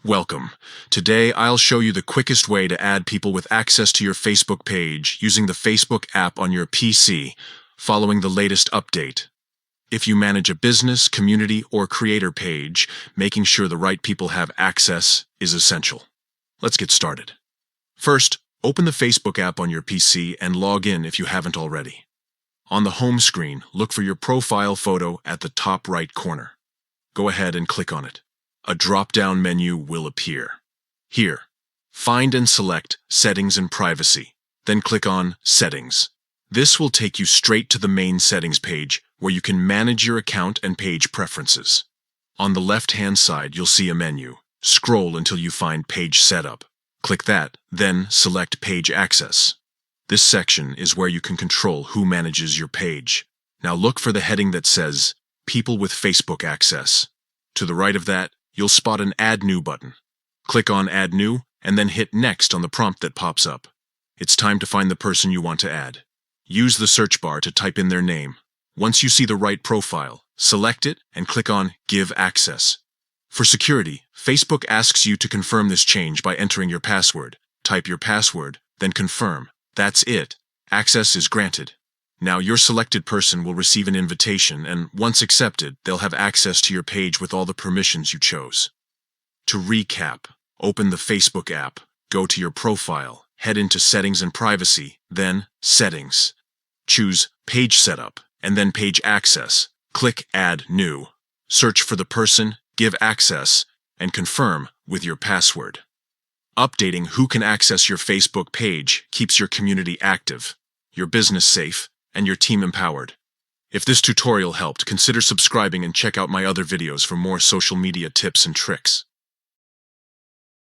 Welcome. Today, I'll show you the quickest way to add people with access to your Facebook page using the Facebook app on your PC, following the latest update. If you manage a business, community, or creator page, making sure the right people have access is essential. Let's get started. First, open the Facebook app on your PC and log in if you haven't already. On the home screen, look for your profile photo at the top right corner. Go ahead and click on it. A drop-down menu will appear. Here, find and select Settings and Privacy, then click on Settings. This will take you straight to the main settings page where you can manage your account and page preferences. On the left-hand side, you'll see a menu. Scroll until you find Page Setup. Click that, then select Page Access. This section is where you can control who manages your page. Now look for the heading that says People with Facebook Access. To the right of that, you'll spot an Add New button. Click on Add New and then hit Next on the prompt that pops up. It's time to find the person you want to add. Use the search bar to type in their name. Once you see the right profile, select it and click on Give Access. For security, Facebook asks you to confirm this change by entering your password. Type your password, then confirm. That's it. Access is granted. Now your selected person will receive an invitation and, once accepted, they'll have access to your page with all the permissions you chose. To recap, open the Facebook app, go to your profile, head into Settings and Privacy, then Settings. Choose Page Setup and then Page Access. Click Add New. Search for the person, give access, and confirm with your password. Updating who can access your Facebook page keeps your community active, your business safe, and your team empowered. If this tutorial helped, consider subscribing and check out my other videos for more social media tips and tricks.